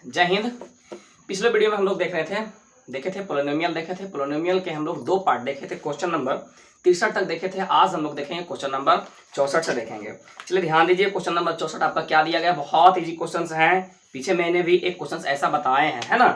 जय हिंद। पिछले वीडियो में हम लोग देखे थे पोलिनोमियल के हम लोग 2 पार्ट देखे थे। क्वेश्चन नंबर 63 तक देखे थे। आज हम लोग देखेंगे क्वेश्चन नंबर 64 से देखेंगे। चलिए ध्यान दीजिए, क्वेश्चन नंबर 64 आपका क्या दिया गया। बहुत इजी क्वेश्चन हैं, पीछे मैंने भी एक क्वेश्चन ऐसा बताए हैं, है ना।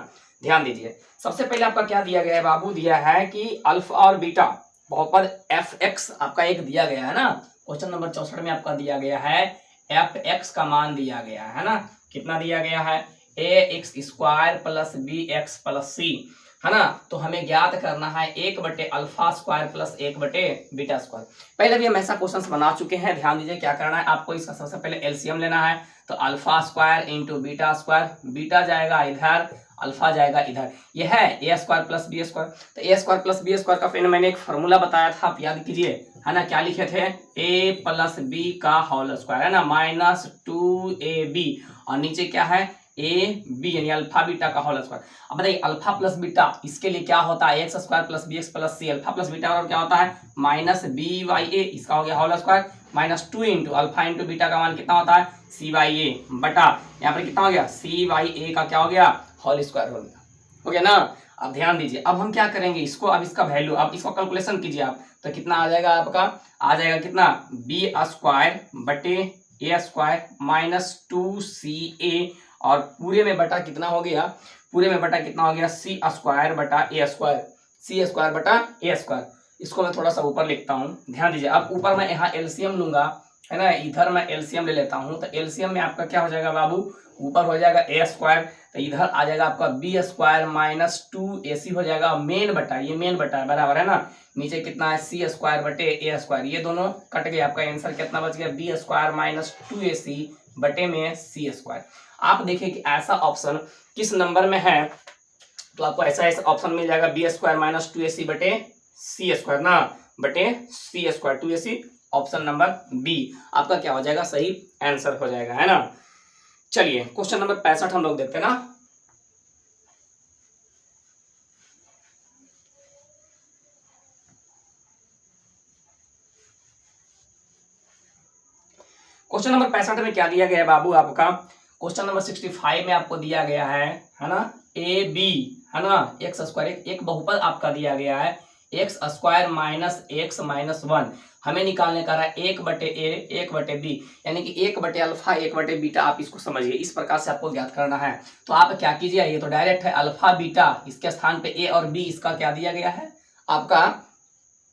ध्यान दीजिए, सबसे पहले आपका क्या दिया गया है बाबू, दिया है कि अल्फा और बीटा बहुपद fx आपका एक दिया गया है ना। क्वेश्चन नंबर 64 में आपका दिया गया है fx का मान दिया गया है ना। कितना दिया गया है, ax square plus bx plus c, है ना। तो हमें ज्ञात करना है 1/अल्फा स्क्वायर प्लस 1/बीटा स्क्वायर। पहले भी हम ऐसा क्वेश्चन बना चुके हैं। ध्यान दीजिए क्या करना है आपको, इसका सबसे पहले एलसीएम लेना है। तो alpha square into beta square, beta जाएगा इधर, अल्फा जाएगा इधर। यह है ए स्क्वायर प्लस बी स्क्वायर। तो ए स्क्वायर प्लस बी स्क्वायर का फिर मैंने एक फॉर्मूला बताया था, आप याद कीजिए, है ना। क्या लिखे थे, ए प्लस बी का होल स्क्वायर, है ना, -2ab, और नीचे क्या है, ए बी यानी अल्फा बीटा का होल स्क्वायर। अब बताइए अल्फा प्लस बीटा, इसके लिए क्या होता है, x square plus b x plus c. Alpha plus beta और क्या होता है, -b/a, इसका हो गया whole square, -2 into alpha into beta का मान कितना होता है, c/a बटा, यहाँ पर कितना हो गया, c/a का क्या हो गया, होल स्क्वायर हो गया ना। अब ध्यान दीजिए, अब हम क्या करेंगे इसको, अब इसका वैल्यू, अब इसको कैलकुलेशन कीजिए आप, तो कितना आ जाएगा आपका, आ जाएगा कितना, बी स्क्वायर बटे ए स्क्वायर -2ca, और पूरे में बटा कितना हो गया, पूरे में बटा कितना हो गया, सी स्क्वायर बटा ए स्क्वायर, सी स्क्वायर बटा ए स्क्वायर। इसको मैं थोड़ा सा ऊपर लिखता हूँ, ध्यान दीजिए। अब ऊपर मैं यहाँ एलसीएम लूंगा, है ना, इधर मैं एलसीएम ले लेता हूँ। तो एलसीएम में आपका क्या हो जाएगा बाबू, ऊपर हो जाएगा ए स्क्वायर, तो इधर आ जाएगा आपका बी स्क्वायर -2ac हो जाएगा, मेन बटा, ये मेन बटा है, बराबर है ना। नीचे कितना है, सी स्क्वायर बटे ए स्क्वायर, ये दोनों कट गए, आपका आंसर कितना बच गया, बी स्क्वायर -2ac बटे में सी स्क्वायर। आप देखिए कि ऐसा ऑप्शन किस नंबर में है, तो आपको ऐसा ऑप्शन मिल जाएगा, बी स्क्वायर -2ac बटे सी स्क्वायर ना, बटे c square 2ac, option number b आपका क्या हो जाएगा, सही आंसर हो जाएगा, है ना। चलिए क्वेश्चन नंबर 65 हम लोग देखते हैं ना। क्वेश्चन नंबर 65 में क्या दिया गया है बाबू आपका, क्वेश्चन नंबर 65 में आपको दिया गया है ना, ए बी, है ना, एक्स स्क्वायर, एक बहुपद आपका दिया गया है, एक्स स्क्वायर -x -1, हमें निकालने का रहा है 1/a 1/b, यानी कि 1/अल्फा 1/बीटा। आप इसको समझिए, इस प्रकार से आपको ज्ञात करना है। तो आप क्या कीजिए, ये तो डायरेक्ट है अल्फा बीटा, इसके स्थान पे a और b, इसका क्या दिया गया है आपका,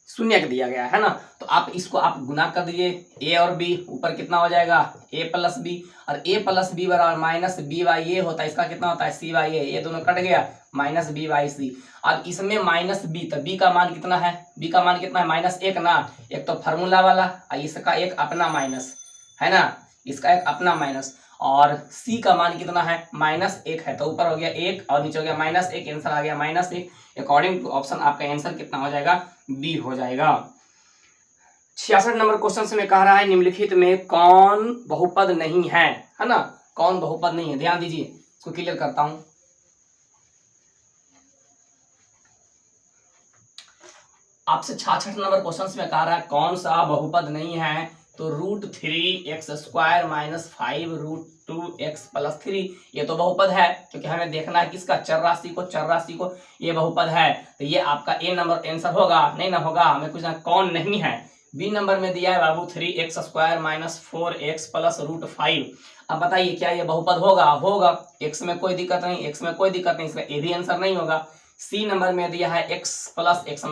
शून्य दिया गया है ना। तो आप इसको आप गुना कर दीजिए, a और b, ऊपर कितना हो जाएगा, a प्लस b, और a प्लस बी बराबर -b/a होता है, इसका कितना होता है, c/a, ये दोनों कट गया, -b/c। अब इसमें -b, तो b का मान कितना है, b का मान कितना है, -1 ना, एक तो फार्मूला वाला, इसका एक अपना माइनस, है ना, इसका एक अपना माइनस, और c का मान कितना है, -1 है, तो ऊपर हो गया 1 और नीचे हो गया -1, आंसर आ गया -1। अकॉर्डिंग टू ऑप्शन आपका आंसर कितना हो जाएगा, बी हो जाएगा। 66 नंबर क्वेश्चन से मैं कह रहा है, निम्नलिखित में कौन बहुपद नहीं है ना, कौन बहुपद नहीं है। ध्यान दीजिए, इसको क्लियर करता हूं। आपसे 66 नंबर क्वेश्चन में कह रहा है कौन सा बहुपद नहीं है, तो √3x² -5√2x + 3, ये तो बहुपद है, क्योंकि हमें देखना है किसका, चर राशि को, ये बहुपद है। तो ये आपका ए नंबर आंसर होगा, नहीं ना होगा, हमें कुछ ना, कौन नहीं है। बी नंबर में दिया है बाबू 3x² -4x + √5। अब बताइए क्या ये बहुपद होगा, x में कोई दिक्कत नहीं, इसका ए भी आंसर नहीं होगा। सी नंबर में दिया है x + x -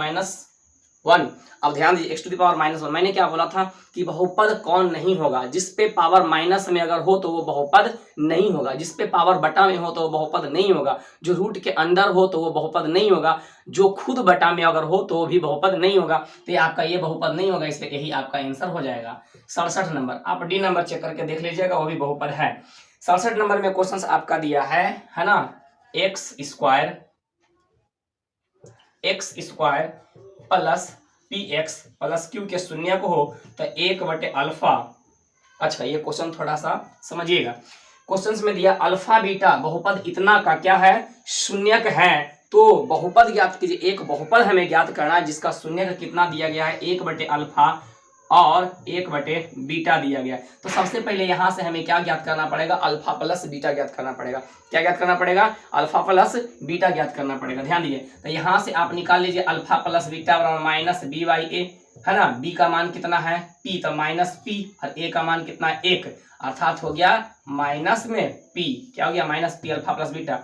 1। अब ध्यान दीजिए, x⁻⁻1, मैंने क्या बोला था कि बहुपद कौन नहीं होगा, जिस पे पावर माइनस में अगर हो तो वो बहुपद नहीं होगा, जिस पे पावर बटा में हो तो वो बहुपद नहीं होगा, जो रूट के अंदर हो तो वो बहुपद नहीं होगा, जो खुद बटा में अगर हो तो वो भी बहुपद नहीं होगा। तो ये आपका ये बहुपद नहीं होगा, इसलिए यही आपका आंसर हो जाएगा। 67 नंबर, आप डी नंबर चेक करके देख लीजिएगा, वो भी बहुपद है। 67 नंबर में क्वेश्चन आपका दिया है ना, x square plus px plus q के शून्य को हो तो 1/अल्फा। अच्छा, ये क्वेश्चन थोड़ा सा समझिएगा। क्वेश्चन में दिया अल्फा बीटा बहुपद इतना का क्या है, शून्यक है। तो बहुपद ज्ञात कीजिए, एक बहुपद हमें ज्ञात करना है जिसका शून्यक कितना दिया गया है, 1/अल्फा और 1/बीटा दिया गया। तो सबसे पहले यहाँ से हमें क्या ज्ञात करना पड़ेगा, अल्फा प्लस बीटा ज्ञात करना पड़ेगा। क्या ज्ञात करना पड़ेगा, अल्फा प्लस बीटा ज्ञात करना पड़ेगा। ध्यान दीजिए, तो यहाँ से आप निकाल लीजिए अल्फा प्लस बीटा बराबर माइनस बी बाई ए, है ना। बी का मान कितना है पी, तो माइनस पी, और ए का मान कितना है 1, अर्थात हो गया माइनस में पी, क्या हो गया minus P alpha plus beta.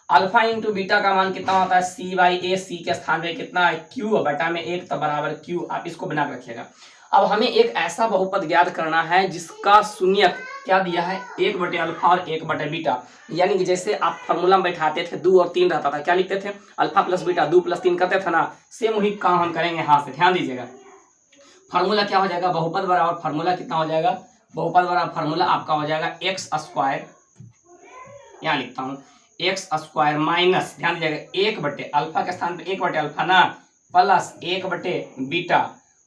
Alpha into beta का मान कितना होता है सी बाई ए, सी के स्थान पे कितना है क्यू बटा में 1, तो बराबर क्यू, आप इसको बना के रखिएगा। अब हमें एक ऐसा बहुपद ज्ञात करना है जिसका शून्यक क्या दिया है 1/अल्फा और 1/बीटा, यानी कि जैसे आप फॉर्मूला में बैठाते थे 2 और 3 रहता था, क्या लिखते थे अल्फा प्लस बीटा 2 + 3 करते थे ना, सेम वही काम हम करेंगे यहाँ से। ध्यान दीजिएगा, फार्मूला क्या हो जाएगा, बहुपद बराबर फार्मूला कितना हो जाएगा, बहुपद बराबर फार्मूला आपका हो जाएगा x², यहाँ लिखता हूँ x² माइनस, ध्यान दीजिएगा 1/अल्फा के स्थान पे 1/अल्फा ना, प्लस 1/बीटा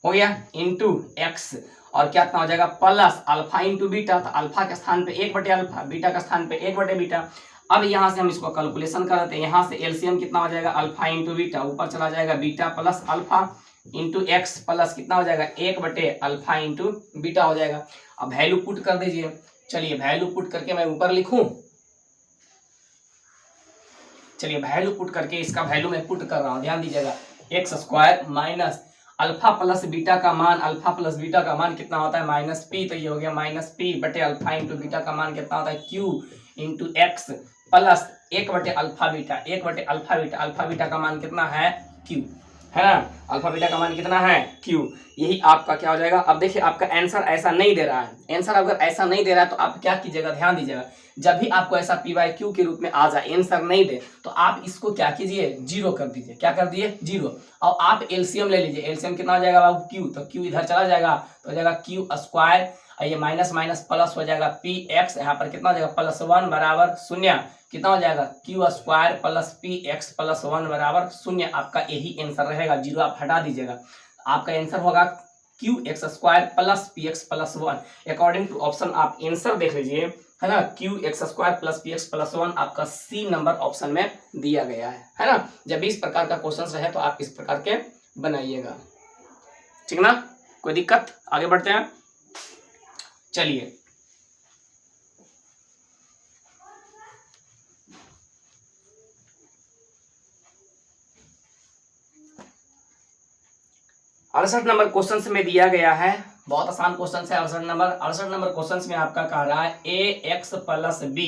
हो गया इंटू x, और क्या हो जाएगा प्लस अल्फा इंटू बीटा, तो अल्फा के स्थान पे 1/अल्फा, बीटा के स्थान पे 1/बीटा। अब यहाँ से हम इसको कैलकुलेशन कर देते हैं, यहाँ से एलसीएम कितना हो जाएगा अल्फा इंटू बीटा, ऊपर चला जाएगा beta plus alpha into x plus कितना हो जाएगा 1/अल्फा इंटू बीटा हो जाएगा। अब वैल्यू पुट कर दीजिए, चलिए वैल्यू पुट करके मैं ऊपर लिखूं, चलिए वैल्यू पुट करके इसका वैल्यू मैं पुट कर रहा हूं, ध्यान दीजिएगा x² minus alpha plus beta का मान, अल्फा प्लस बीटा का मान कितना होता है माइनस पी, तो ये हो गया माइनस पी बटे अल्फा इंटू बीटा का मान कितना होता है क्यू इंटू एक्स प्लस 1/अल्फा बीटा, 1/अल्फा बीटा, अल्फा बीटा का मान कितना है क्यू, है ना, अल्फा बीटा का मान कितना है क्यू, यही आपका क्या हो जाएगा। अब देखिए आपका आंसर ऐसा नहीं दे रहा है, आंसर अगर ऐसा नहीं दे रहा है तो आप क्या कीजिएगा, ध्यान दीजिएगा, जब भी आपको ऐसा p/q के रूप में आ जाए आंसर नहीं दे तो आप इसको क्या कीजिए 0 कर दीजिए, क्या कर दिए 0, और आप एलसीएम ले लीजिए, एलसीएम कितना हो जाएगा बाबू q, तो q इधर चला जाएगा तो हो जाएगा q², ये माइनस माइनस प्लस हो जाएगा px, यहाँ पर कितना हो जाएगा +1 बराबर 0, कितना हो जाएगा q² प्लस px प्लस 1 बराबर 0, आपका यही आंसर रहेगा, 0 आप हटा दीजिएगा, आपका आंसर होगा qx² plus px plus 1। According to option आप आंसर देख लीजिए, है ना, qx² प्लस px प्लस 1 आपका सी नंबर ऑप्शन में दिया गया है ना। जब भी इस प्रकार का क्वेश्चन रहे तो आप इस प्रकार के बनाइएगा, ठीक ना, कोई दिक्कत, आगे बढ़ते हैं। चलिए अड़सठ नंबर क्वेश्चन में दिया गया है, बहुत आसान क्वेश्चन है। 68 नंबर क्वेश्चन में आपका कह रहा है ax प्लस b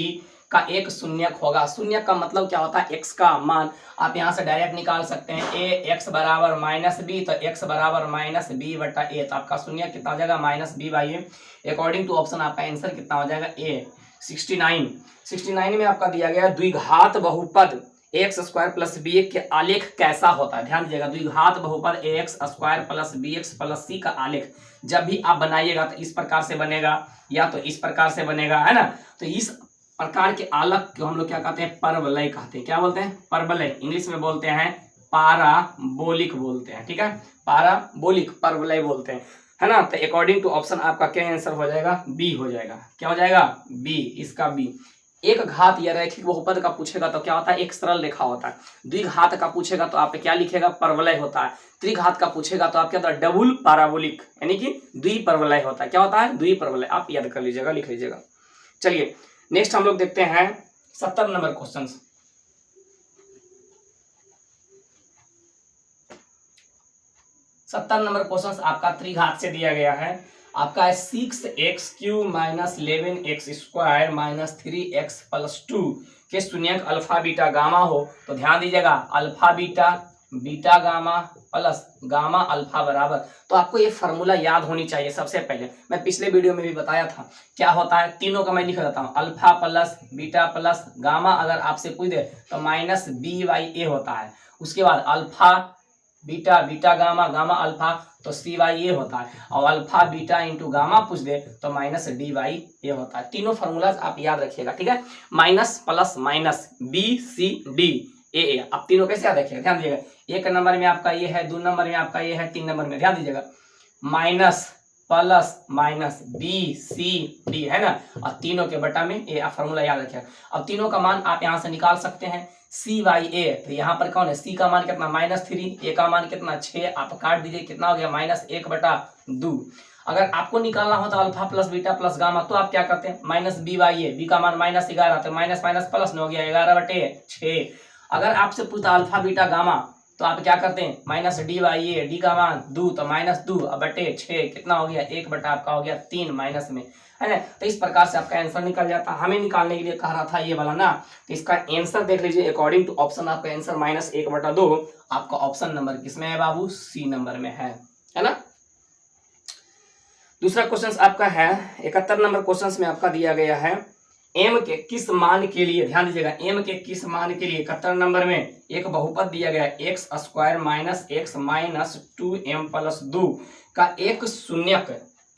का एक शून्यक होगा। शून्यक का मतलब क्या होता है, x का मान आप यहाँ से डायरेक्ट निकाल सकते हैं, ax बराबर माइनस बी, तो x बराबर माइनस बी बटा ए, तो आपका शून्यक कितना हो जाएगा minus B by A. According to option आपका आंसर कितना हो जाएगा ए। 69 में आपका दिया गया द्विघात बहुपद ax² प्लस bx के आलेख कैसा होता है। ध्यान दीजिएगा, द्विघात बहुपद ax² plus bx plus c का आलेख जब भी आप बनाइएगा तो इस प्रकार से बनेगा या तो इस प्रकार से बनेगा, है ना। तो इस प्रकार के आलेख को हम लोग क्या कहते हैं, परवलय कहते हैं। क्या बोलते हैं, परवलय, इंग्लिश में बोलते हैं पाराबोलिक बोलते हैं, ठीक है, पाराबोलिक परवलय बोलते हैं, है ना। तो अकॉर्डिंग टू ऑप्शन आपका क्या आंसर हो जाएगा, बी हो जाएगा। क्या हो जाएगा, बी, इसका बी। एक घात या रैखिक बहुपद का पूछेगा तो क्या होता है, एक सरल रेखा होता है। द्विघात का पूछेगा तो आप क्या लिखेगा, परवलय होता है। त्रिघात का पूछेगा तो आप क्या होता है, डबल पैराबोलिक, यानी कि द्विपरवलय होता है। क्या होता है, द्विपरवलय, आप याद कर लीजिएगा, लिख लीजिएगा। चलिए नेक्स्ट हम लोग देखते हैं 70 नंबर क्वेश्चन। नंबर क्वेश्चन आपका त्रिघात से दिया गया है, आपका है 6x³ minus 11x² minus 3x plus 2 के शून्यक अल्फा बीटा गामा हो। तो ध्यान दीजिएगा, alpha beta beta gamma plus gamma alpha बराबर, तो आपको ये फार्मूला याद होनी चाहिए। सबसे पहले मैं पिछले वीडियो में भी बताया था क्या होता है, तीनों का मैं लिख देता हूँ, alpha plus beta plus gamma, अगर आपसे पूछ दे तो माइनस बी बाई ए होता है। उसके बाद alpha beta beta gamma gamma alpha तो सी बाई ए होता है, और अल्फा बीटा इंटू गामा पूछ दे तो माइनस डी बाई ए होता है। तीनों फार्मूलाज आप याद रखिएगा, ठीक है, minus plus minus B C D A. आप तीनों कैसे याद रखिएगा, ध्यान दीजिएगा, एक नंबर में आपका ये है, 2 नंबर में आपका ये है, 3 नंबर में ध्यान दीजिएगा, minus plus minus B C D, है ना, और तीनों के बटा में ए, आप फार्मूला याद रखिएगा। अब तीनों का मान आप यहाँ से निकाल सकते हैं, सी बाई ए, तो यहाँ पर कौन है, सी का मान कितना -3, ए का मान कितना 6, आप काट दीजिए, कितना हो गया -1/2। अगर आपको निकालना होता alpha plus beta plus gamma तो आप क्या करते हैं, minus B by A, B का मान -11, तो माइनस माइनस प्लस हो गया 11/6। अगर आपसे पूछता अल्फा बीटा गामा तो आप क्या करते हैं, minus D by A, D का मान 2 तो -2/6 कितना हो गया, 1 आपका हो गया 3 माइनस में, है ना। तो इस प्रकार से आपका आंसर निकल जाता। हमें निकालने के लिए कह रहा था ये वाला ना, तो इसका आंसर देख लीजिए अकॉर्डिंग टू ऑप्शन आपका आंसर -1/2 आपका ऑप्शन नंबर किसमें है बाबू, सी नंबर में है ना। दूसरा क्वेश्चन आपका है 71 नंबर क्वेश्चन में आपका दिया गया है m के किस मान के लिए, ध्यान दीजिएगा m के किस मान के लिए 71 नंबर में एक बहुपद दिया गया है x² - x - 2m + 2 का एक शून्यक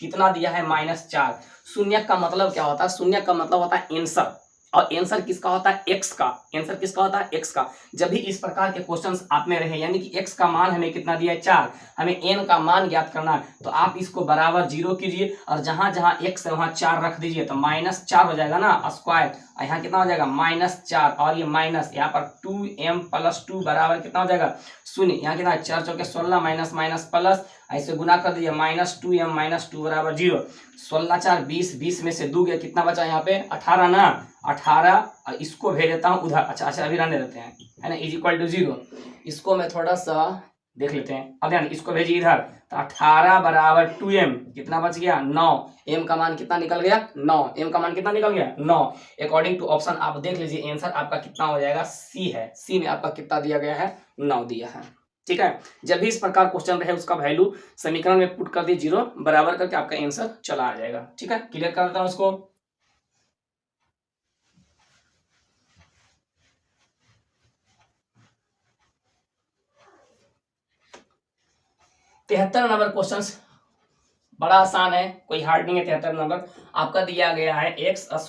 कितना दिया है, -4। शून्यक का मतलब क्या होता है, शून्यक का मतलब होता है आंसर, और आंसर किसका होता है, x का। आंसर किसका होता है, x का। जब भी इस प्रकार के क्वेश्चंस आप में रहे, यानी कि x का मान हमें कितना दिया है 4, हमें n का मान ज्ञात करना है, तो आप इसको बराबर 0 कीजिए और जहां जहां x है वहां 4 रख दीजिए, तो -4 हो जाएगा ना स्क्वायर, यहाँ कितना हो जाएगा -4 और ये माइनस, यहाँ पर 2m + 2 बराबर कितना हो जाएगा 0, यहाँ कितना 4 चौके 16 माइनस माइनस प्लस, ऐसे गुना कर दीजिए -2m - 2 बराबर 0, 16 4 20, 20 में से 2 गया कितना बचा यहाँ पे 18 ना, 18 और इसको भेज देता हूँ उधर, अच्छा अभी रहने देते हैं, है ना, = 0। इसको मैं थोड़ा सा देख लेते हैं, अब ध्यान इसको भेजिए इधर, तो 18 बराबर 2m कितना बच गया 9, m का मान कितना निकल गया 9, m का मान कितना निकल गया 9। अकॉर्डिंग टू ऑप्शन आप देख लीजिए आंसर आपका कितना हो जाएगा, सी है, सी में आपका कितना दिया गया है 9 दिया है, ठीक है। जब भी इस प्रकार क्वेश्चन रहे उसका वैल्यू समीकरण में पुट कर दी 0 बराबर करके आपका आंसर चला आ जाएगा, ठीक है। क्लियर कर देता हूं इसको। 73 नंबर क्वेश्चन बड़ा आसान है, कोई हार्ड नहीं है। 73 नंबर आपका दिया गया है x² +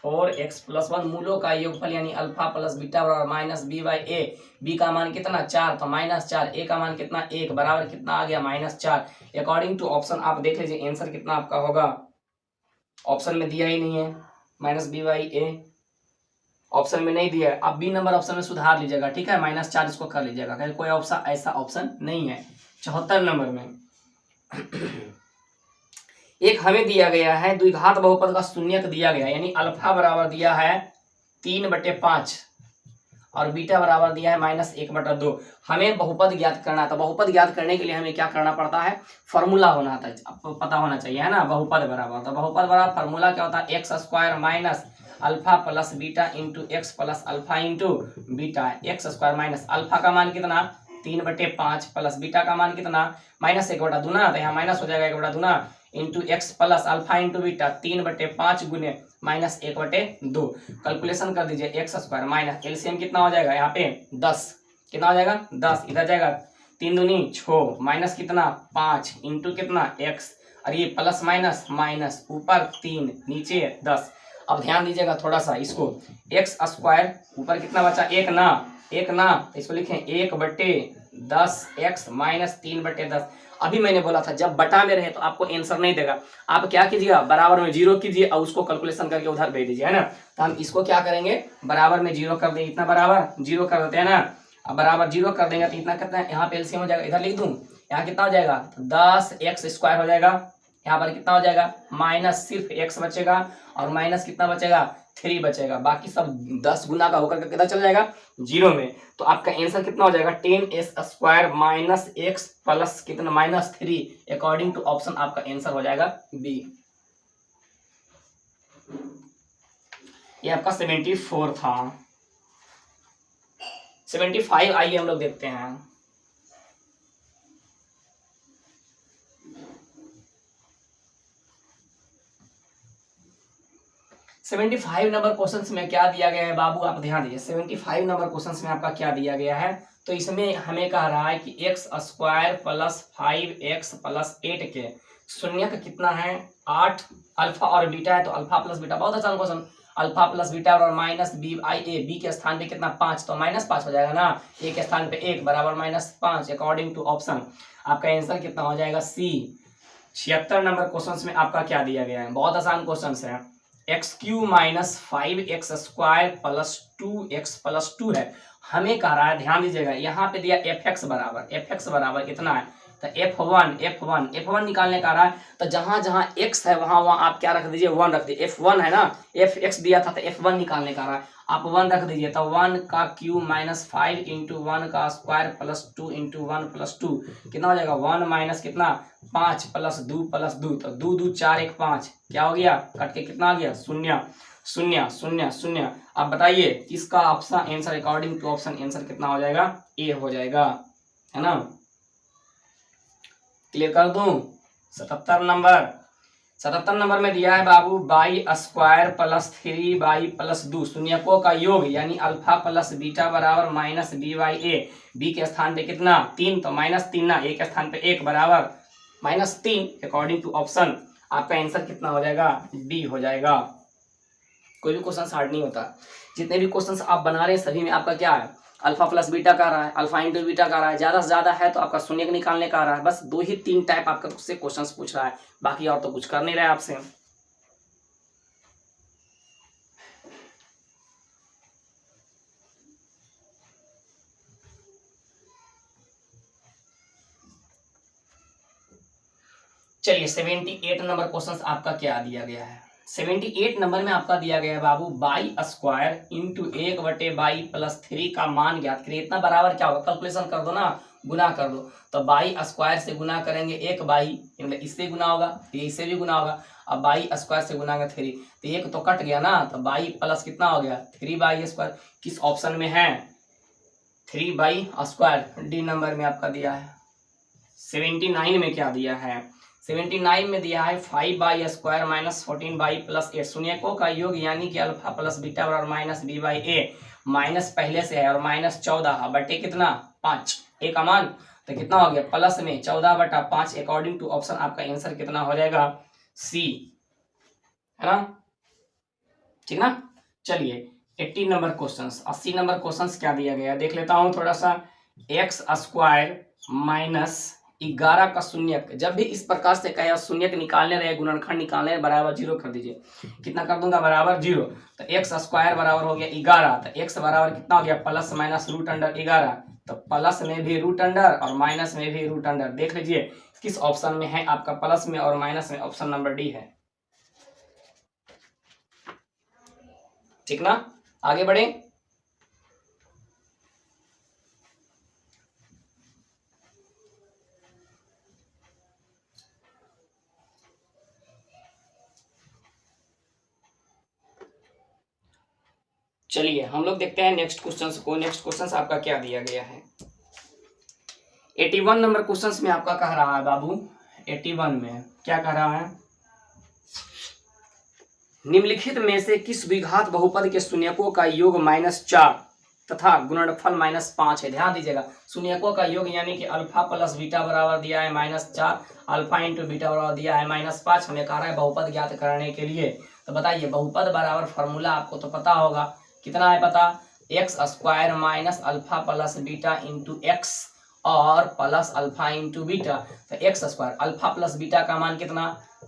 4x + 1 मूलों का योगफल यानी अल्फा प्लस बीटा बराबर -b/a, b का मान कितना 4 तो -4, a का मान कितना 1 बराबर कितना आ गया -4। अकॉर्डिंग टू ऑप्शन आप देख लीजिए आंसर कितना आपका होगा, ऑप्शन में दिया ही नहीं है -b/a, ऑप्शन में नहीं दिया है, आप बी नंबर ऑप्शन में सुधार लीजिएगा, ठीक है, -4 इसको कर लीजिएगा, कोई ऑप्शन ऐसा ऑप्शन नहीं है। 74 नंबर में एक हमें दिया गया है द्विघात बहुपद का शून्यक दिया गया, यानी अल्फा बराबर दिया है 3/5 और बीटा बराबर दिया है -1/2। हमें बहुपद ज्ञात करना था, बहुपद ज्ञात करने के लिए हमें क्या करना पड़ता है, फॉर्मूला होना था, आपको पता होना चाहिए, है ना। बहुपद बराबर, तो बहुपद बराबर फॉर्मूला क्या होता है, x² - alpha plus beta into x plus alpha into beta, x² - alpha का मान कितना 3/5 प्लस बीटा का मान कितना -1/2 ना, तो यहाँ माइनस हो जाएगा 1/2 into x plus alpha into beta 3/5 गुने -1/2। कैलकुलेशन कर दीजिए x² माइनस एलसीएम कितना हो जाएगा यहाँ पे 10, कितना हो जाएगा 10, इधर जाएगा 3 दूनी 6 माइनस कितना 5 इंटू कितना x, और ये प्लस माइनस माइनस ऊपर 3 नीचे 10। अब ध्यान दीजिएगा थोड़ा सा, इसको x² ऊपर कितना बचा 1 ना, तो इसको लिखें 1/10 x - 3/10। अभी मैंने बोला था जब बटा में रहे तो आपको आंसर नहीं देगा, आप क्या कीजिएगा बराबर में 0 कीजिए और उसको कैलकुलेशन करके उधर भेज दीजिए, है ना। तो हम इसको क्या करेंगे, बराबर में 0 कर देंगे, इतना बराबर 0 कर देते हैं ना, अब बराबर 0 कर देंगे तो इतना कितना है, यहाँ पे एलसीएम हो जाएगा, इधर लिख दूं, यहाँ कितना हो जाएगा 10x² हो जाएगा, यहाँ पर कितना हो जाएगा माइनस सिर्फ x बचेगा और माइनस कितना बचेगा 3 बचेगा, बाकी सब 10 गुना का होकर कितना चल जाएगा 0 में। तो आपका आंसर कितना हो जाएगा 10s² माइनस x प्लस कितना -3। अकॉर्डिंग टू ऑप्शन आपका आंसर हो जाएगा बी। ये आपका 74 था। 75 आइए हम लोग देखते हैं। सेवेंटी 75 नंबर क्वेश्चन में क्या दिया गया है बाबू, आप ध्यान दीजिए। 75 नंबर क्वेश्चन में आपका क्या दिया गया है, तो इसमें हमें कह रहा है कि x² प्लस 5x प्लस 8 के शून्यक कितना है 8, अल्फा और बीटा है, तो अल्फा प्लस बीटा, बहुत आसान क्वेश्चन, अल्फा प्लस बीटा और -b/a, बी के स्थान पे कितना 5, तो -5 हो जाएगा ना, a के स्थान पे 1 बराबर -5। अकॉर्डिंग टू ऑप्शन आपका आंसर कितना हो जाएगा सी। 76 नंबर क्वेश्चन में आपका क्या दिया गया है, बहुत आसान क्वेश्चन है, x³ - 5x² plus 2x plus 2 है। हमें कह रहा है, ध्यान दीजिएगा, यहाँ पे दिया fx बराबर कितना है तो F1 निकालने का आ रहा है, तो जहां जहां x है वहां वहां आप क्या रख दीजिए, 1 रख दीजिए। F1 है ना, Fx दिया था तो F1 निकालने का आ रहा है, आप 1 रख दीजिए। तो 1 का क्यूब माइनस 5 इंटू 1 का स्क्वायर प्लस 2 इंटू 1 प्लस 2 कितना हो जाएगा, 1 माइनस कितना 5 प्लस 2 प्लस 2, तो 2 2 4 1 5, क्या हो गया, कट के कितना आ गया, 0 0 0 0। अब बताइए इसका option answer according to option answer कितना हो जाएगा, ए हो जाएगा, है ना। क्लियर कर दूं। 77 नंबर में दिया है बाबू y square plus 3 y plus 2 शून्यकों का योग यानी अल्फा प्लस बीटा बराबर minus B by A. B के स्थान पे कितना 3, तो माइनस 3 ना, ए के स्थान पे 1 बराबर माइनस 3 अकॉर्डिंग टू ऑप्शन। आपका आंसर कितना हो जाएगा, डी हो जाएगा। कोई भी क्वेश्चन हार्ड नहीं होता, जितने भी क्वेश्चन आप बना रहे हैं सभी में आपका क्या है, अल्फा प्लस बीटा का रहा है, अल्फा इंटू बीटा का रहा है, ज्यादा से ज्यादा है तो आपका शून्य निकालने का रहा है। बस 2 ही 3 टाइप आपका उससे क्वेश्चंस पूछ रहा है, बाकी और तो कुछ कर नहीं रहा है आपसे। चलिए 78 नंबर क्वेश्चन आपका क्या दिया गया है। 78 नंबर में आपका दिया गया है बाबू बाई स्क्वायर इंटू 1/बाई प्लस 3 का मान ज्ञात करिए। इतना बराबर क्या होगा, कैलकुलेशन कर दो ना, गुना कर दो। तो बाई स्क्वायर से गुना करेंगे 1 बाई, मतलब इससे गुना होगा, ये इससे भी गुना होगा। अब बाई स्क्वायर से गुना करेंगे 3, तो 1 तो कट गया ना, तो बाई प्लस कितना हो गया 3 बाई स्क्वायर। किस ऑप्शन में है, 3 बाई स्क्वायर, डी नंबर में आपका दिया है। 79 में क्या दिया है, 79 में दिया है 5 y square minus 14 y plus 8 शून्यकों का योग यानी कि अल्फा प्लस बीटा बराबर minus B by a. Minus पहले से है और माइनस 14 बटे कितना 5, ए का मान, तो कितना हो गया प्लस में 14/5 अकॉर्डिंग टू ऑप्शन। आपका आंसर कितना हो जाएगा, सी, है ना, ठीक ना। चलिए 80 नंबर क्वेश्चन, 80 नंबर क्वेश्चन क्या दिया गया देख लेता हूं थोड़ा सा। एक्स स्क्वायर माइनस 11 का शून्यक, जब भी इस प्रकार से कहे शून्यक निकालने रहे, गुणनखंड निकालने रहे, बराबर 0 कर दीजिए। कितना कर दूंगा, बराबर 0। तो एक्स स्क्वायर बराबर हो गया 11, तो एक्स बराबर कितना हो गया प्लस माइनस रूट अंडर 11, तो प्लस में भी रूट अंडर और माइनस में भी रूट अंडर। देख लीजिए किस ऑप्शन में है आपका, प्लस में और माइनस में, ऑप्शन नंबर डी है, ठीक ना। आगे बढ़े, चलिए हम लोग देखते हैं नेक्स्ट क्वेश्चन को। नेक्स्ट क्वेश्चन आपका क्या दिया गया है। 81 नंबर क्वेश्चन में आपका कह रहा है बाबू, 81 में क्या कह रहा है, निम्नलिखित में से किस द्विघात बहुपद के शून्यकों का योग -4 तथा गुणनफल -5 है। ध्यान दीजिएगा, शून्यकों का योग यानी कि अल्फा प्लस बीटा बराबर दिया है -4, अल्फा इंटू बीटा बराबर दिया है -5। हमें कह रहा है बहुपद ज्ञात करने के लिए। तो बताइए बहुपद बराबर फॉर्मूला आपको तो पता होगा, कितना है पता, x square minus alpha plus beta into x और प्लस अल्फा इंटू बीटा। तो x square alpha plus beta का मान कितना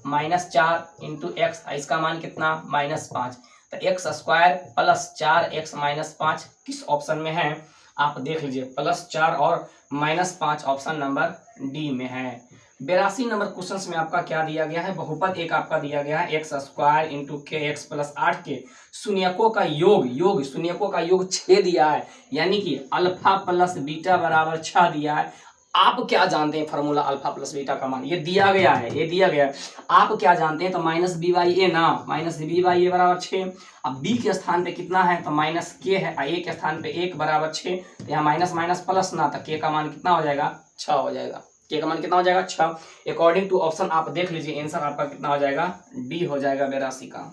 -4 इंटू एक्स, इसका मान कितना -5। तो एक्स स्क्वायर प्लस 4x -5 किस ऑप्शन में है, आप देख लीजिए, +4 और -5 ऑप्शन नंबर डी में है। 82 नंबर क्वेश्चन में आपका क्या दिया गया है, बहुपद एक आपका दिया गया है एक्स स्क्वायर इंटू के एक्स प्लस 8 के शून्यकों का योग शून्यकों का योग 6 दिया है, यानी कि अल्फा प्लस बीटा बराबर 6 दिया है। आप क्या जानते हैं फॉर्मूला अल्फा प्लस बीटा का मान, ये दिया गया है, ये दिया गया है। आप क्या जानते हैं, तो माइनस बी बाई ए ना, माइनस बी बाई ए बराबर 6। अब बी के स्थान पे कितना है, तो माइनस के है, ए के स्थान पे 1 बराबर 6, तो यहाँ माइनस माइनस प्लस ना, तो के का मान कितना हो जाएगा 6 हो जाएगा। के का मान कितना हो जाएगा 6। अकॉर्डिंग टू ऑप्शन आप देख लीजिए, आंसर आपका कितना हो जाएगा, डी हो जाएगा 82 का।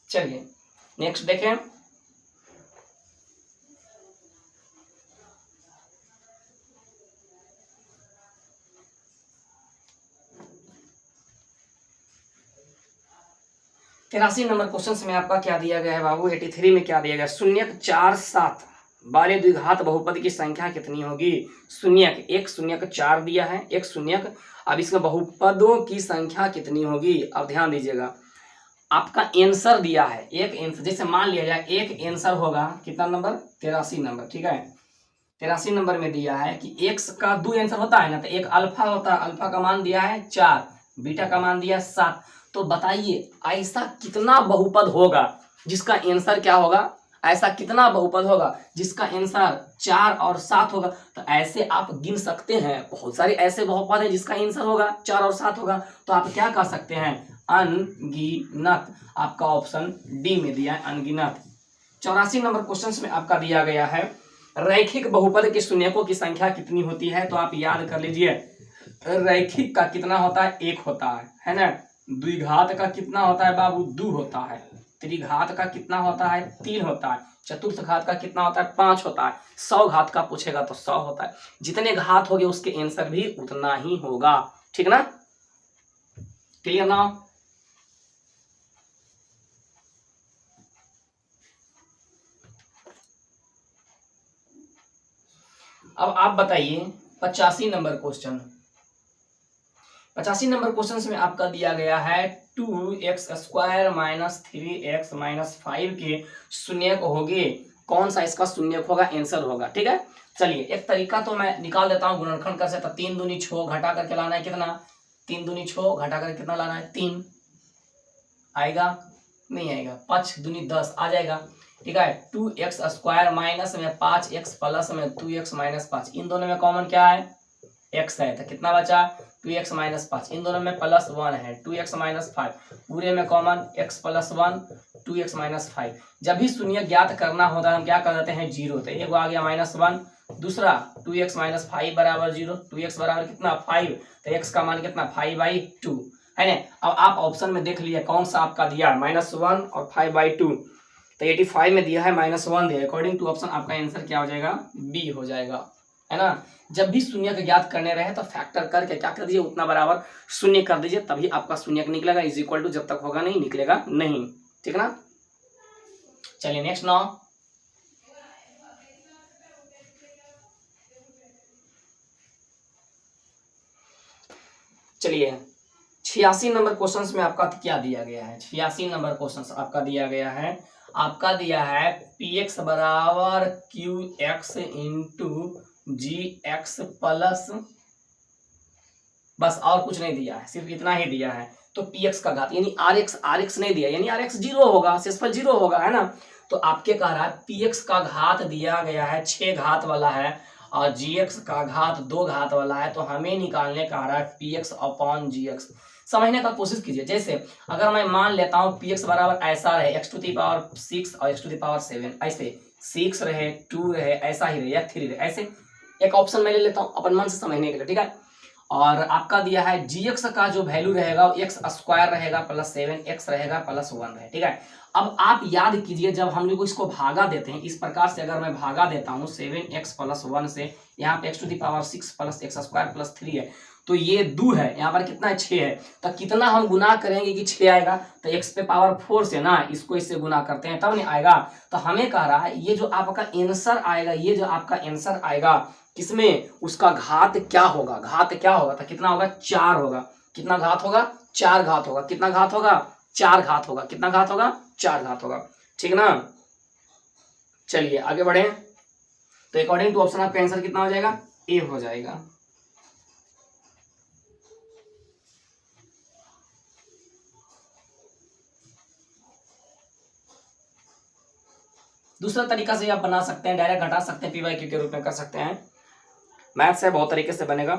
चलिए नेक्स्ट देखें, तिरासी नंबर क्वेश्चन में आपका क्या दिया गया है बाबू, 83 में क्या दिया गया, शून्यक 4 7 वाले द्विघात बहुपद की संख्या कितनी होगी। शून्यक, एक शून्यक 4 दिया है, एक शून्यक, अब इसमें बहुपदों की संख्या कितनी होगी। अब ध्यान दीजिएगा, आपका आंसर दिया है, एक आंसर, जैसे मान लिया जाए एक आंसर होगा कितना नंबर 83 नंबर, ठीक है। 83 नंबर में दिया है कि x का 2 आंसर होता है ना, तो एक अल्फा होता है, अल्फा का मान दिया है 4, बीटा का मान दिया है 7। तो बताइए ऐसा कितना बहुपद होगा जिसका आंसर क्या होगा, ऐसा कितना बहुपद होगा जिसका आंसर 4 और 7 होगा। तो ऐसे आप गिन सकते हैं, बहुत सारे ऐसे बहुपद हैं जिसका आंसर होगा 4 और 7 होगा। तो आप क्या कह सकते हैं, अनगिनत। आपका ऑप्शन डी में दिया है अनगिनत। 84 नंबर क्वेश्चन में आपका दिया गया है रैखिक बहुपद के शून्यकों की संख्या कितनी होती है। तो आप याद कर लीजिए, रैखिक का कितना होता है, 1 होता है ना। द्विघात का कितना होता है बाबू, 2 होता है। त्रिघात का कितना होता है, 3 होता है। चतुर्थ घात का कितना होता है, 5 होता है। 100 घात का पूछेगा तो 100 होता है। जितने घात होंगे उसके आंसर भी उतना ही होगा, ठीक ना। क्लियर ना। अब आप बताइए 85 नंबर क्वेश्चन। 85 नंबर क्वेश्चन में आपका दिया गया है 2x² माइनस 3x माइनस 5 के शून्यक होंगे। कौन सा इसका शून्यक होगा, आंसर होगा, ठीक है। चलिए एक तरीका तो मैं निकाल देता हूँ गुणनखंड कर से। तो 3 दूनी 6 घटा करके लाना है कितना, 3 दूनी 6 घटा करके कितना लाना है, 3 आएगा, नहीं आएगा। 5 दूनी 10 आ जाएगा, ठीक है। 2x² माइनस में 5x प्लस में 2x माइनस 5, इन दोनों में कॉमन क्या है, x है। तो कितना बचा, 2x माइनस 5। इन दोनों में प्लस 1 है, 2x माइनस 5। पूरे में common x plus 1, 2x minus 5। जब भी शून्य ज्ञात करना होता है हम क्या कर देते हैं, 0। तो एक आ गया -1, दूसरा 2x माइनस 5 बराबर 0। 2x बराबर कितना, 5। तो x का मान कितना, 5/2 है ना। अब आप ऑप्शन में देख लिए कौन सा आपका दिया, -1 और 5/2। तो 85 में दिया है -1 दिया। अकॉर्डिंग टू ऑप्शन आपका आंसर क्या हो जाएगा, बी हो जाएगा, है ना। जब भी शून्य का ज्ञात करने रहे तो फैक्टर करके क्या कर दीजिए, उतना बराबर शून्य कर दीजिए, तभी आपका शून्य निकलेगा। इज इक्वल टू जब तक होगा नहीं निकलेगा नहीं, ठीक ना। चलिए नेक्स्ट नाउ। चलिए 86 नंबर क्वेश्चन में आपका क्या दिया गया है। 86 नंबर क्वेश्चन आपका दिया गया है, आपका दिया है px बराबर qx इंटू gx प्लस, बस और कुछ नहीं दिया है, सिर्फ इतना ही दिया है। तो px का घात यानी rx नहीं दिया, यानी rx 0 होगा, शेषफल 0 होगा, है ना। तो आपके कह रहा है px का घात दिया गया है 6 घात वाला है और gx का घात 2 घात वाला है। तो हमें निकालने का रहा है px अपॉन gx। समझने का कोशिश कीजिए। जैसे अगर मैं मान लेता हूँ px बराबर ऐसा रहे x⁶ और x�7, ऐसे 6 रहे, 2 रहे, ऐसा ही रहे या 3 रहे, ऐसे एक ऑप्शन मैं ले लेता हूँ अपन मन से समझने के लिए, ठीक है। और आपका दिया है gx का जो वैल्यू रहेगा वो x² रहेगा प्लस 7x रहेगा प्लस 1 रहे, ठीक है। अब आप याद कीजिए जब हम लोग इसको भागा देते हैं इस प्रकार से, अगर मैं भागा देता हूँ 7x प्लस 1 से, यहाँ पे x⁶ प्लस x² प्लस 3 है, तो ये 2 है, यहाँ पर कितना है, 6 है। तो कितना हम गुना करेंगे कि 6 आएगा, तो x पे पावर 4 से ना इसको इससे गुना करते हैं तब नहीं आएगा। तो हमें कह रहा है ये जो आपका आंसर आएगा, ये जो आपका आंसर आएगा किसमें, उसका घात क्या होगा, घात क्या होगा, तो कितना होगा, 4 होगा। कितना घात होगा, 4 घात होगा। कितना घात होगा, 4 घात होगा। कितना घात होगा, 4 घात होगा, ठीक ना। चलिए आगे बढ़े। तो अकॉर्डिंग टू ऑप्शन आपका आंसर कितना हो जाएगा, ए हो जाएगा। दूसरा तरीका से आप बना सकते हैं, डायरेक्ट घटा सकते हैं, पी/क्यू के रूप में कर सकते हैं। मैथ्स है, बहुत तरीके से बनेगा।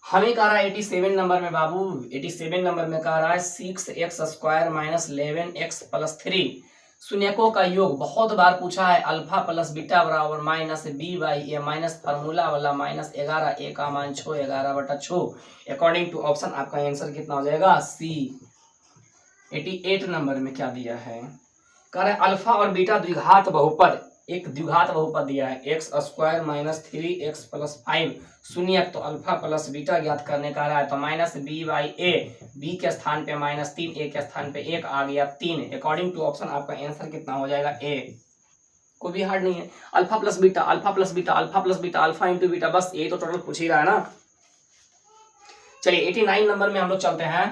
हमें कह रहा है 87 नंबर में बाबू, 87 नंबर में कह रहा है 6x² माइनस 11x प्लस 3 शून्यकों का योग। बहुत बार पूछा है, अल्फा प्लस बीटा बराबर -b/a माइनस फार्मूला वाला -11, a का मान 6, 11/6। अकॉर्डिंग टू ऑप्शन आपका आंसर कितना हो जाएगा, सी। 88 नंबर में क्या दिया है, कह रहा है अल्फा और बीटा द्विघात बहुपद, एक द्विघात बहुपद दिया है x² माइनस 3x प्लस 5 शून्यक। तो अल्फा प्लस बीटा ज्ञात करने का रहा है, तो -b/a, b के स्थान पे -3, a के स्थान पे 1 आ गया 3। अकॉर्डिंग टू ऑप्शन आपका आंसर कितना हो जाएगा, ए। कोई भी हार्ड नहीं है, alpha plus beta, alpha plus beta, alpha plus beta, alpha into beta, बस ये तो टोटल पूछ ही रहा है ना। चलिए 89 नंबर में हम लोग चलते हैं।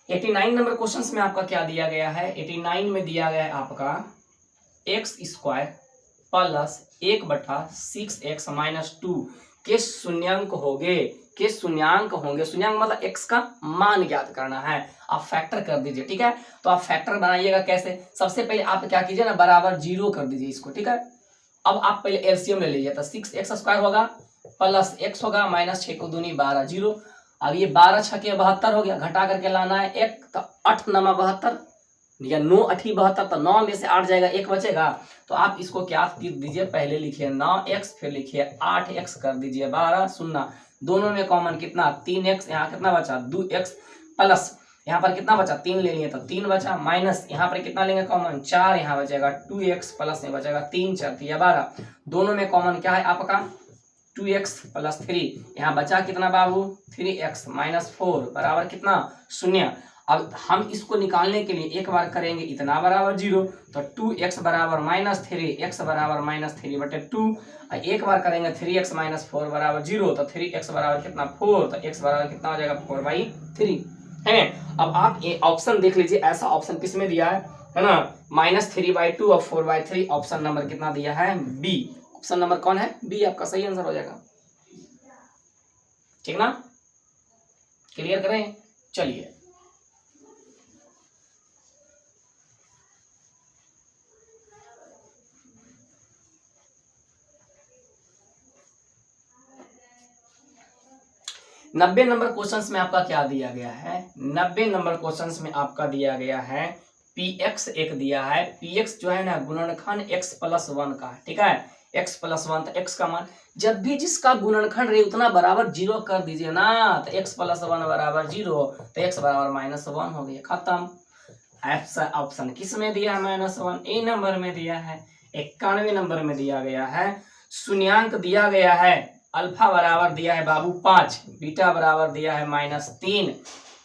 89 नंबर क्वेश्चन में आपका क्या दिया गया है, 89 में दिया गया है आपका x square plus 1/6x minus 2 के शून्यांक होंगे, के शून्यांक होंगे। शून्यांक मतलब एक्स का मान ज्ञात करना है, आप फैक्टर कर दीजिए, ठीक है। तो आप फैक्टर बनाइएगा कैसे, सबसे पहले आप क्या कीजिए ना, बराबर 0 कर दीजिए इसको, ठीक है। अब आप पहले एलसीएम ले लीजिए, तो 6x² होगा प्लस x होगा माइनस 6 को दूनी 12, 0। अब ये 12 छके 72 हो गया, घटा करके लाना है 1, तो 8 9 72 या 9 8 72, तो 9 में से 8 जाएगा, 1 बचेगा। तो आप इसको क्या दीजिए, पहले लिखिए 9x, फिर लिखिए 8x कर दीजिए 12, सुनना दोनों में कॉमन कितना 3x, यहाँ कितना बचा 2x, प्लस यहाँ पर कितना बचा 3 ले लिए तो 3 बचा, माइनस यहाँ पर कितना लेंगे कॉमन 4, यहाँ बचेगा 2x, प्लस में बचेगा 3 4 12, दोनों में कॉमन क्या है आपका 2x प्लस 3, यहाँ बचा कितना बाबू 3x माइनस 4 बराबर कितना 0। अब हम इसको निकालने के लिए एक बार करेंगे इतना बराबर 0, तो 2x बराबर माइनस 3, x बराबर माइनस 3/2, एक बार करेंगे 3x माइनस 4 बराबर 0, तो 3x बराबर कितना 4, तो x बराबर कितना हो जाएगा 4/3, है। अब आप ये ऑप्शन देख लीजिए, ऐसा ऑप्शन किस में दिया है ना, -3/2 और 4/3, ऑप्शन नंबर कितना दिया है बी, ऑप्शन नंबर कौन है बी, आपका सही आंसर हो जाएगा, ठीक ना। क्लियर करें, चलिए नब्बे नंबर क्वेश्चंस में आपका क्या दिया गया है, 90 नंबर क्वेश्चंस में आपका दिया गया है px एक दिया है, px जो है ना गुणनखंड x + 1 का, ठीक है, x + 1, तो x का मान जब भी जिसका गुणनखंड रहे उतना बराबर 0 कर दीजिए ना, तो x + 1 बराबर 0, तो x बराबर -1 हो गया, खत्म। ऑप्शन किस में दिया है -1, ए नंबर में दिया है। 91 नंबर में दिया गया है, शून्यांक दिया गया है, अल्फा बराबर दिया है बाबू 5, बीटा बराबर दिया है -3,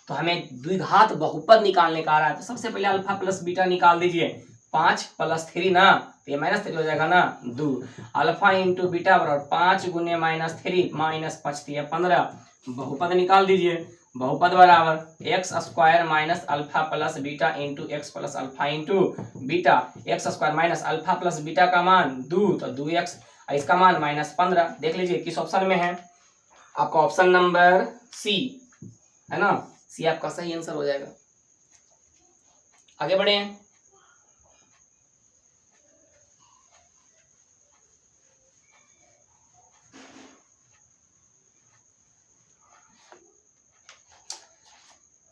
तो हमें द्विघात बहुपद निकालने का आ रहा है, तो सबसे पहले अल्फा प्लस बीटा निकाल दीजिए, 5 + 3 ना, तो ये -3 हो जाएगा ना 2, अल्फा इंटू बीटा बराबर 5 गुने -3 -5 15, बहुपद निकाल दीजिए, बहुपद बराबर x² minus alpha plus beta into x plus alpha into beta, x² minus alpha plus beta का मान 2, तो 2x, इसका मान -15। देख लीजिए किस ऑप्शन में है, आपका ऑप्शन नंबर सी है ना, सी आपका सही आंसर हो जाएगा। आगे बढ़े हैं,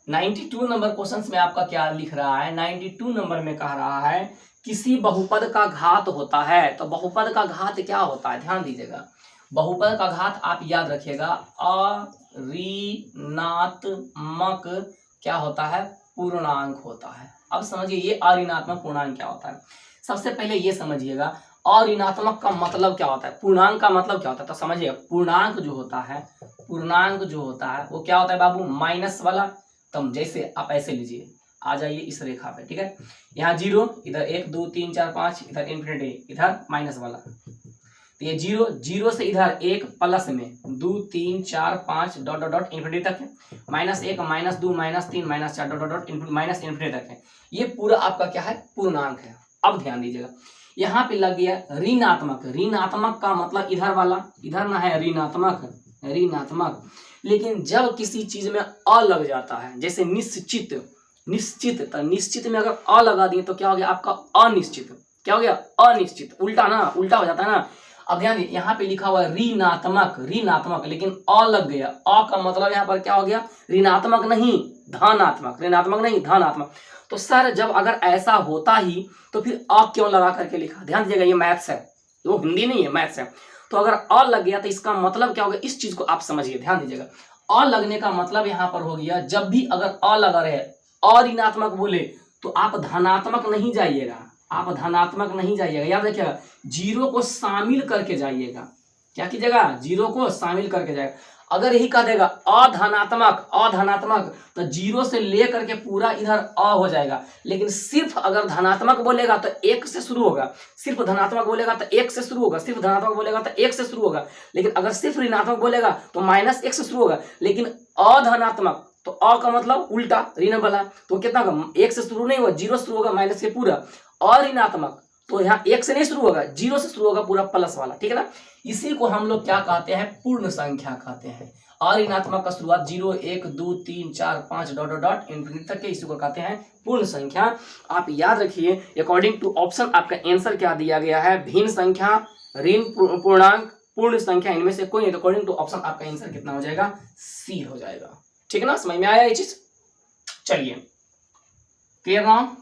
(92) नंबर क्वेश्चन में आपका क्या लिख रहा है, 92 नंबर में कह रहा है किसी बहुपद का घात होता है, तो बहुपद का घात क्या होता है, ध्यान दीजिएगा, बहुपद का घात आप याद रखिएगा अऋणात्मक क्या होता है, पूर्णांक होता है। अब समझिए ये अऋणात्मक पूर्णांक क्या होता है, सबसे पहले ये समझिएगा अऋणात्मक का मतलब क्या होता है, पूर्णांक का मतलब क्या होता है, तो समझिए पूर्णांक जो होता है, पूर्णांक जो होता है वो क्या होता है बाबू, माइनस वाला, तो जैसे आप ऐसे लीजिए, आ जाइए इस रेखा पे, ठीक है, यहाँ 0, इधर 1 2 3 4 5, इधर इन्फिनिटी, इधर माइनस वाला, तो ये 0 0 से इधर 1 प्लस में 2 3 4 5 डॉट डॉट डॉट इन्फिनिटी तक है, -1 -2 -3 -4 dot dot dot minus infinity तक है, ये पूरा आपका क्या है पूर्णांक है। अब ध्यान दीजिएगा यहाँ पे लग गया ऋणात्मक, ऋणात्मक का मतलब इधर वाला, इधर ना है ऋणात्मक, ऋणात्मक, लेकिन जब किसी चीज में अ लग जाता है, जैसे निश्चित, निश्चित, तो निश्चित में अगर अ लगा दिए तो क्या हो गया आपका अनिश्चित, क्या हो गया अनिश्चित, उल्टा ना, उल्टा हो जाता है ना। अब ध्यान दीजिए यहाँ पे लिखा हुआ है ऋणात्मक, ऋणात्मक, लेकिन अ लग गया, अ का मतलब यहाँ पर क्या हो गया ऋणात्मक नहीं धनात्मक, ऋणात्मक नहीं धनात्मक। तो सर जब अगर ऐसा होता ही तो फिर अ क्यों लगा करके लिखा, ध्यान दीजिएगा ये मैथ्स है, वो हिंदी नहीं है मैथ्स है। तो अगर अ लग गया तो इसका मतलब क्या हो गया, इस चीज को आप समझिए, ध्यान दीजिएगा, अ लगने का मतलब यहाँ पर हो गया जब भी अगर अ लगा रहे अऋणात्मक बोले तो आप धनात्मक नहीं जाइएगा, आप धनात्मक नहीं जाइएगा, याद रखिएगा 0 को शामिल करके जाइएगा, क्या कीजिएगा 0 को शामिल करके जाएगा। अगर यही कह देगा अधनात्मक, अधनात्मक, तो 0 से लेकर के पूरा इधर अ हो जाएगा, लेकिन सिर्फ अगर धनात्मक बोलेगा तो 1 से शुरू होगा, सिर्फ धनात्मक बोलेगा तो 1 से शुरू होगा, सिर्फ धनात्मक बोलेगा तो 1 से शुरू होगा, लेकिन अगर सिर्फ ऋणात्मक बोलेगा तो -1 से शुरू होगा, लेकिन अधनात्मक तो अ का मतलब उल्टा ऋण वाला, तो कितना होगा, एक से शुरू नहीं होगा, जीरो से शुरू होगा माइनस के पूरा, और ऋणात्मक तो यहाँ एक से नहीं शुरू होगा, जीरो से शुरू होगा पूरा प्लस वाला, ठीक है ना। इसी को हम लोग क्या कहते हैं, पूर्ण संख्या कहते हैं। और ऋणात्मक का शुरुआत 0 1 2 3 4 5 डॉट डॉट डॉट इन्फिनिटी तक के, इसी को कहते हैं पूर्ण संख्या। आप याद रखिए अकॉर्डिंग टू ऑप्शन आपका आंसर क्या दिया गया है, भिन्न संख्या, ऋण पूर्णांक, पूर्ण संख्या, इनमें से कोई नहीं। तो अकॉर्डिंग टू ऑप्शन आपका आंसर कितना हो जाएगा, सी हो जाएगा। ठीक है ना, समझ में आया ये चीज। चलिए क्लियर ना।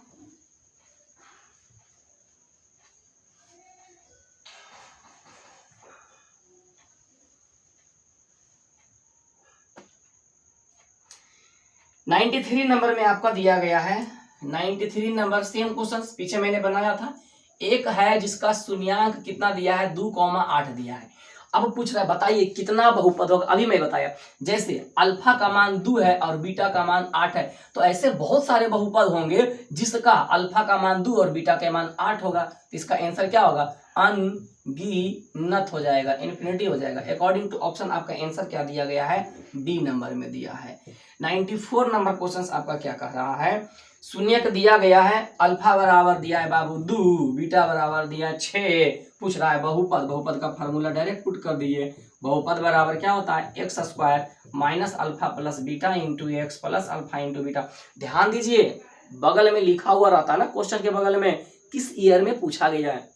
(93) नंबर में आपका दिया गया है 93 नंबर, सेम क्वेश्चन पीछे मैंने बनाया था। एक है जिसका शून्यांक कितना दिया है, 2,8 दिया है। अब पूछ रहा है बताइए कितना बहुपद होगा। अभी मैं बताया जैसे अल्फा का मान 2 है और बीटा का मान 8 है, तो ऐसे बहुत सारे बहुपद होंगे जिसका अल्फा का मान 2 और बीटा का मान 8 होगा। तो इसका आंसर क्या होगा, अनगिनत हो जाएगा, इन्फिनिटी हो जाएगा। अकॉर्डिंग टू ऑप्शन आपका आंसर क्या दिया गया है, डी नंबर में दिया है। 94 नंबर क्वेश्चन आपका क्या कह रहा है, शून्यक दिया गया है, अल्फा बराबर दिया है बाबू 2, बीटा बराबर दिया है 6। पूछ रहा है बहुपद, बहुपद का फार्मूला डायरेक्ट पुट कर दीजिए। बहुपद बराबर क्या होता है, x square minus alpha plus beta into x plus alpha into beta. ध्यान दीजिए बगल में लिखा हुआ रहता है ना क्वेश्चन के बगल में किस ईयर में पूछा गया है।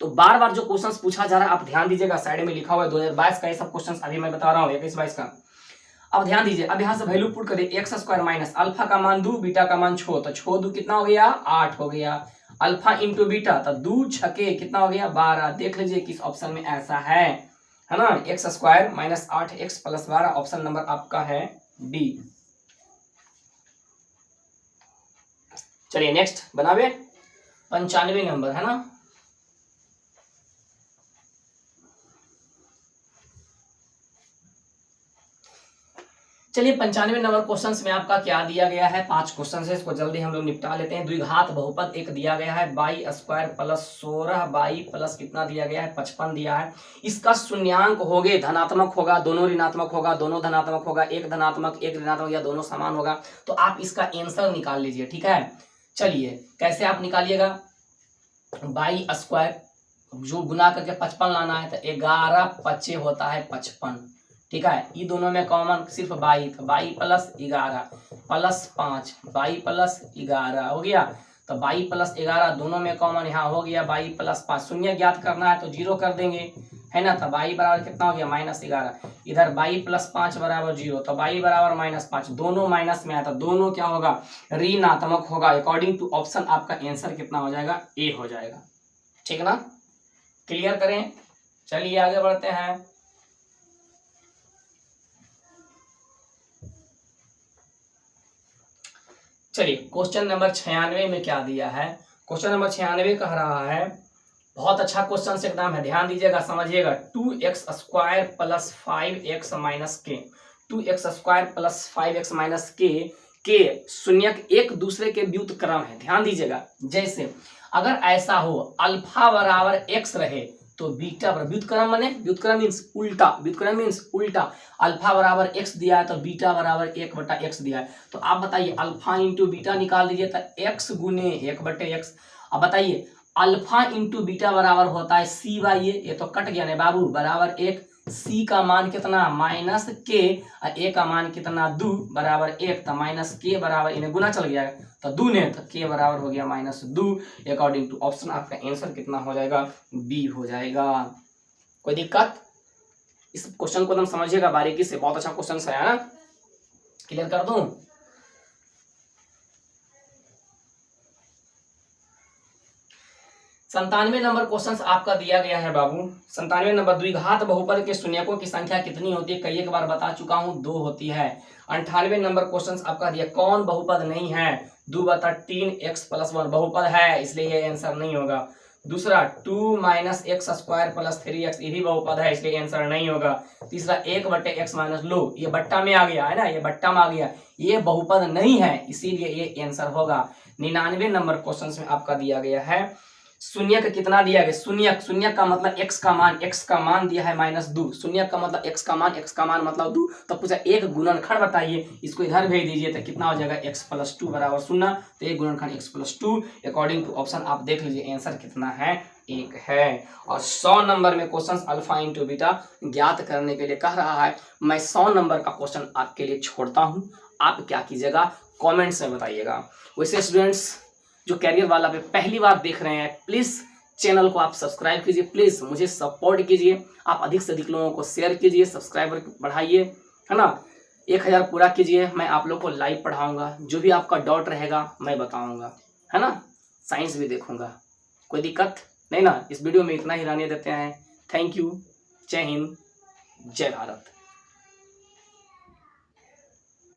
तो बार बार जो क्वेश्चन पूछा जा रहा है आप ध्यान दीजिएगा, साइड में लिखा हुआ है 2022 का ये सब क्वेश्चन अभी मैं बता रहा हूँ 21-22 का। अब ध्यान दीजिए, अब यहाँ से वैल्यू पुट करिए, एक्स स्क्वायर माइनस अल्फा का मान 2, बीटा का मान 6, तो 6 2 कितना हो गया, 8 हो गया। अल्फा इंटू बीटा तो 2 छके कितना हो गया, 12। देख लीजिए किस ऑप्शन में ऐसा है ना, x square minus 8 x plus 12, option number आपका है डी। चलिए नेक्स्ट बनावे 95 नंबर है ना। चलिए 95 नंबर क्वेश्चन में आपका क्या दिया गया है, 5 क्वेश्चन है, इसको जल्दी हम लोग निपटा लेते हैं। द्विघात बहुपद एक दिया गया है, by square plus 16 by plus कितना दिया गया है, 55 दिया है। इसका शून्यांक होगे धनात्मक होगा, दोनों ऋणात्मक होगा, दोनों धनात्मक होगा, एक धनात्मक एक ऋणात्मक या दोनों समान होगा। तो आप इसका आंसर निकाल लीजिए, ठीक है। चलिए कैसे आप निकालिएगा, बाई स्क्वायर जो गुना करके 55 लाना है, तो 11 5 होता है 55, ठीक है। ये दोनों में कॉमन सिर्फ बाई, तो by plus 11 plus 5, by plus 11 हो गया। तो बाई प्लस 11 दोनों में कॉमन यहाँ हो गया, बाई प्लस 5। शून्य ज्ञात करना है तो 0 कर देंगे, है ना। तो बाई बराबर कितना हो गया, -11। इधर बाई प्लस 5 बराबर 0, तो बाई बराबर -5, दोनों माइनस में आया तो दोनों क्या होगा, ऋणात्मक होगा। अकॉर्डिंग टू ऑप्शन आपका आंसर कितना हो जाएगा, ए हो जाएगा, ठीक ना। क्लियर करें, चलिए आगे बढ़ते हैं। चलिए क्वेश्चन नंबर 96 में क्या दिया है, क्वेश्चन नंबर 96 कह रहा है, बहुत अच्छा क्वेश्चन से एकदम है, ध्यान दीजिएगा समझिएगा। 2x square plus 5x minus के, 2x square plus 5x minus के शून्यक एक दूसरे के व्युत्क्रम है। ध्यान दीजिएगा, जैसे अगर ऐसा हो अल्फा बराबर x रहे तो बीटा बराबर, व्युत्क्रम माने व्युत्क्रम मीन्स उल्टा, व्युत्क्रम मीन्स उल्टा। अल्फा बराबर x दिया है तो बीटा बराबर 1/x दिया है। तो आप बताइए अल्फा इंटू बीटा निकाल दीजिए तो x गुने 1/x। अब बताइए अल्फा इंटू बीटा बराबर होता है c बाई ये तो कट गया ना बाबू, बराबर 1। c का मान कितना -k और a का मान कितना 2 बराबर 1, तो -k बराबर इन्हें गुना चल गया तो 2 ने, तो k बराबर हो गया -2। अकॉर्डिंग टू ऑप्शन आपका आंसर कितना हो जाएगा, बी हो जाएगा। कोई दिक्कत, इस क्वेश्चन को एकदम समझिएगा बारीकी से, बहुत अच्छा क्वेश्चन है ना। क्लियर कर दूं, 97 नंबर क्वेश्चन आपका दिया गया है बाबू। 97 नंबर, द्विघात बहुपद के शून्यकों की संख्या कितनी होती है, कई एक बार बता चुका हूं, 2 होती है। 98 नंबर क्वेश्चन आपका दिया, कौन बहुपद नहीं है, 2/3x + 1 बहुपद है, इसलिए ये आंसर नहीं होगा। दूसरा 2 - x स्क्वायर प्लस 3x, ये भी बहुपद है, इसलिए आंसर नहीं होगा। तीसरा 1/x माइनस, लो ये बट्टा में आ गया है ना, ये बट्टा में आ गया, ये बहुपद नहीं है, इसीलिए ये आंसर होगा। 99 नंबर क्वेश्चन में आपका दिया गया है, शून्य का कितना दिया गया, शून्य, शून्य का मतलब x का मान दिया है -2, शून्य का मतलब x का मान मतलब 2। तो पूछा एक गुणनखंड बताइए, इसको इधर भेज दीजिए तो कितना हो जाएगा x + 2 बराबर 0। तो एक गुणनखंड x + 2 अकॉर्डिंग टू ऑप्शन आप देख लीजिए आंसर कितना है, 1 है। और 100 नंबर में क्वेश्चन अल्फा इंटू बीटा ज्ञात करने के लिए कह रहा है। मैं 100 नंबर का क्वेश्चन आपके लिए छोड़ता हूँ, आप क्या कीजिएगा कमेंट्स में बताइएगा। वैसे स्टूडेंट्स जो कैरियर वाला पे पहली बार देख रहे हैं, प्लीज़ चैनल को आप सब्सक्राइब कीजिए, प्लीज़ मुझे सपोर्ट कीजिए, आप अधिक से अधिक लोगों को शेयर कीजिए, सब्सक्राइबर बढ़ाइए, है ना। 1000 पूरा कीजिए, मैं आप लोग को लाइव पढ़ाऊँगा, जो भी आपका डाउट रहेगा मैं बताऊँगा, है ना। साइंस भी देखूँगा, कोई दिक्कत नहीं ना। इस वीडियो में इतना ही रहने देते हैं। थैंक यू, जय हिंद, जय भारत।